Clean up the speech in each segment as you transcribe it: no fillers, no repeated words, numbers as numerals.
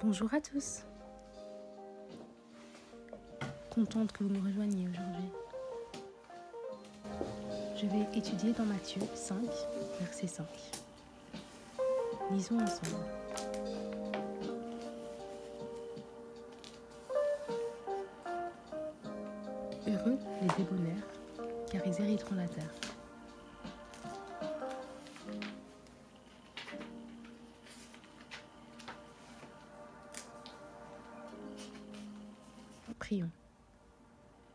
Bonjour à tous. Contente que vous me rejoigniez aujourd'hui. Je vais étudier dans Matthieu 5, verset 5. Lisons ensemble. Heureux les débonnaires, car ils hériteront la terre. Prions.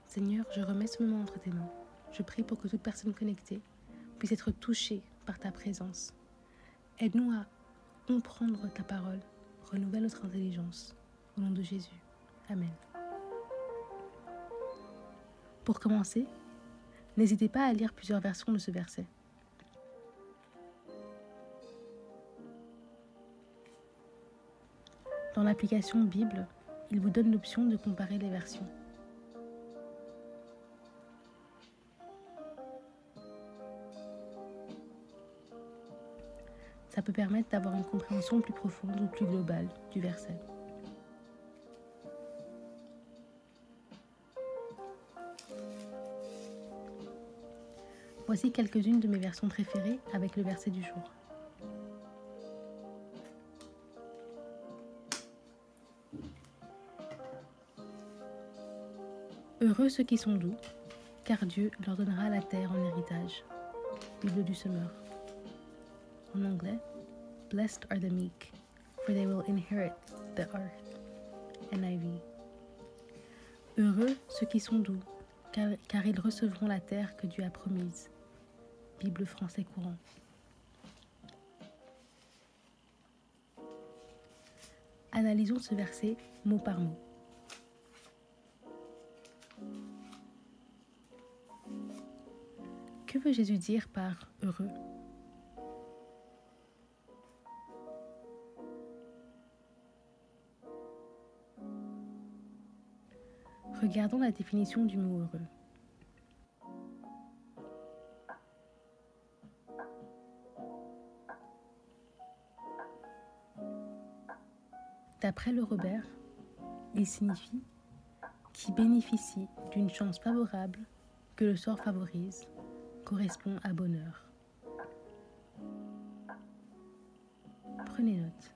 Seigneur, je remets ce moment entre tes mains. Je prie pour que toute personne connectée puisse être touchée par ta présence. Aide-nous à comprendre ta parole. Renouvelle notre intelligence. Au nom de Jésus. Amen. Pour commencer, n'hésitez pas à lire plusieurs versions de ce verset. Dans l'application Bible, il vous donne l'option de comparer les versions. Ça peut permettre d'avoir une compréhension plus profonde ou plus globale du verset. Voici quelques-unes de mes versions préférées avec le verset du jour. Heureux ceux qui sont doux, car Dieu leur donnera la terre en héritage. Bible du Semeur. En anglais, Blessed are the meek, for they will inherit the earth. NIV. Heureux ceux qui sont doux, car ils recevront la terre que Dieu a promise. Bible français courant. Analysons ce verset mot par mot. Que veut Jésus dire par heureux ? Regardons la définition du mot heureux. D'après le Robert, il signifie qui bénéficie d'une chance favorable que le sort favorise, correspond à bonheur. Prenez note.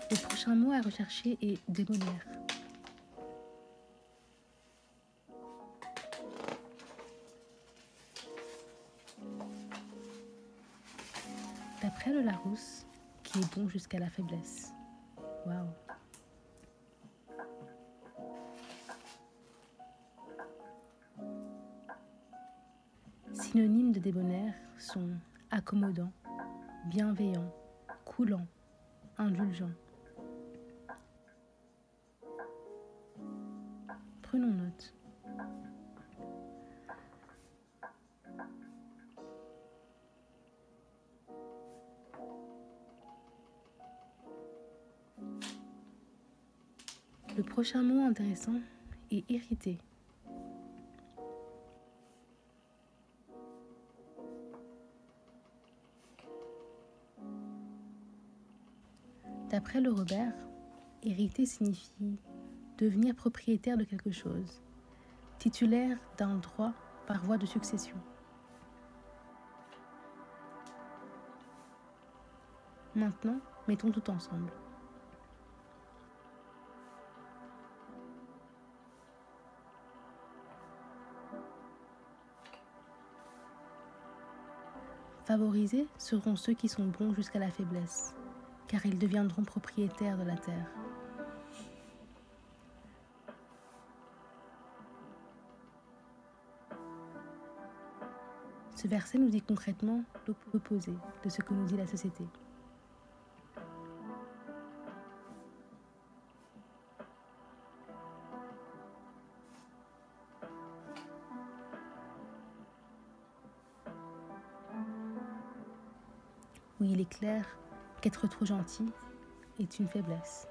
Le prochain mot à rechercher est débonnaire. D'après le Larousse, qui est bon jusqu'à la faiblesse. Waouh! Synonymes de débonnaire sont accommodant, bienveillant, coulant, indulgent. Prenons note. Le prochain mot intéressant est irrité. D'après le Robert, hériter signifie devenir propriétaire de quelque chose, titulaire d'un droit par voie de succession. Maintenant, mettons tout ensemble. Favorisés seront ceux qui sont bons jusqu'à la faiblesse, car ils deviendront propriétaires de la terre. Ce verset nous dit concrètement l'opposé de ce que nous dit la société. Où il est clair qu'être trop gentil est une faiblesse.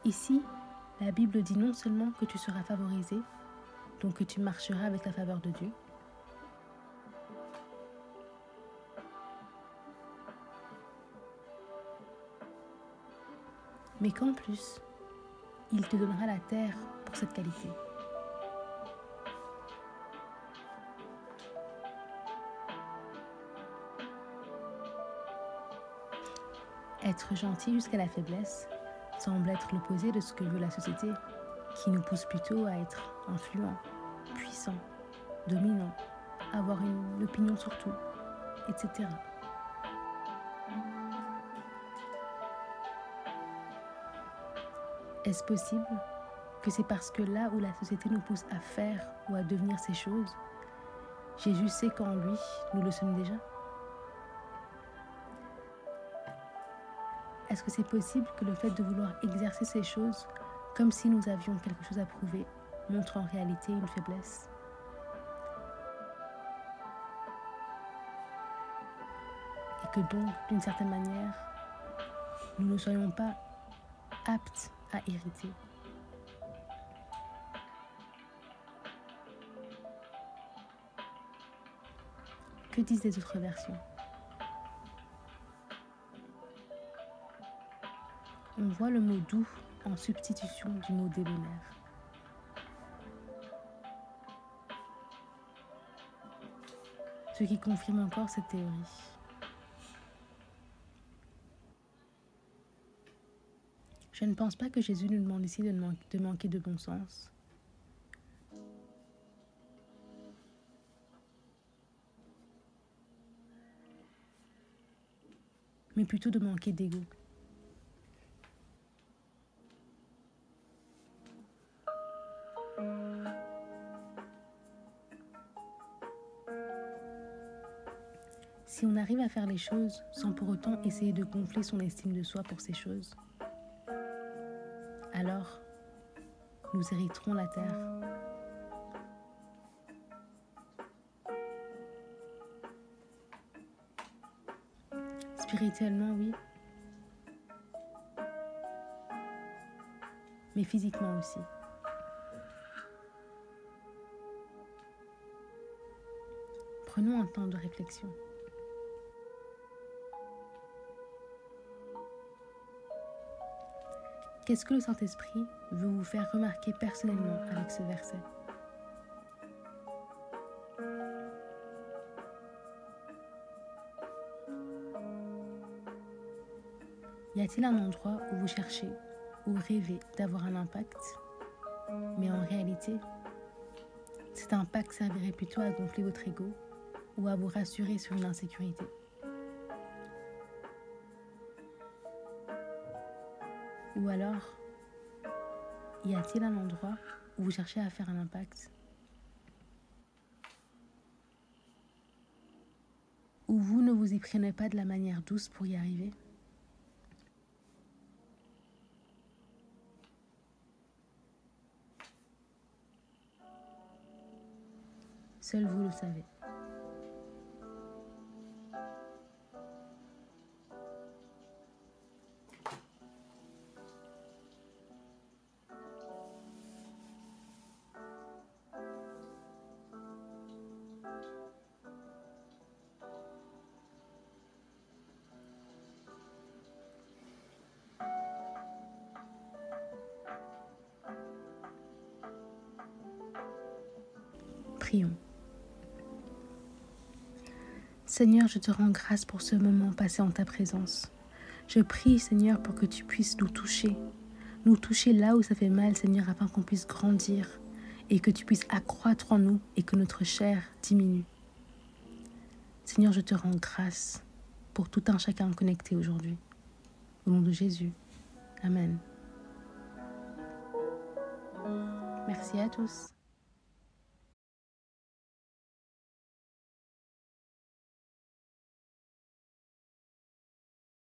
Ici, la Bible dit non seulement que tu seras favorisé, donc que tu marcheras avec la faveur de Dieu, mais qu'en plus, il te donnera la terre pour cette qualité. Être gentil jusqu'à la faiblesse semble être l'opposé de ce que veut la société, qui nous pousse plutôt à être influents, puissants, dominants, avoir une opinion sur tout, etc. Est-ce possible que c'est parce que là où la société nous pousse à faire ou à devenir ces choses, Jésus sait qu'en lui, nous le sommes déjà? Est-ce que c'est possible que le fait de vouloir exercer ces choses comme si nous avions quelque chose à prouver montre en réalité une faiblesse? Et que donc, d'une certaine manière, nous ne soyons pas aptes à hériter. Que disent les autres versions? On voit le mot doux en substitution du mot débonnaire. Ce qui confirme encore cette théorie. Je ne pense pas que Jésus nous demande ici de manquer de bon sens. Mais plutôt de manquer d'ego. Si on arrive à faire les choses sans pour autant essayer de gonfler son estime de soi pour ces choses, alors nous hériterons la terre. Spirituellement, oui, mais physiquement aussi. Prenons un temps de réflexion. Qu'est-ce que le Saint-Esprit veut vous faire remarquer personnellement avec ce verset? Y a-t-il un endroit où vous cherchez ou rêvez d'avoir un impact, mais en réalité, cet impact servirait plutôt à gonfler votre ego ou à vous rassurer sur une insécurité? Ou alors, y a-t-il un endroit où vous cherchez à faire un impact, où vous ne vous y prenez pas de la manière douce pour y arriver? Seul vous le savez. Prions. Seigneur, je te rends grâce pour ce moment passé en ta présence. Je prie, Seigneur, pour que tu puisses nous toucher là où ça fait mal, Seigneur, afin qu'on puisse grandir et que tu puisses accroître en nous et que notre chair diminue. Seigneur, je te rends grâce pour tout un chacun connecté aujourd'hui. Au nom de Jésus. Amen. Merci à tous.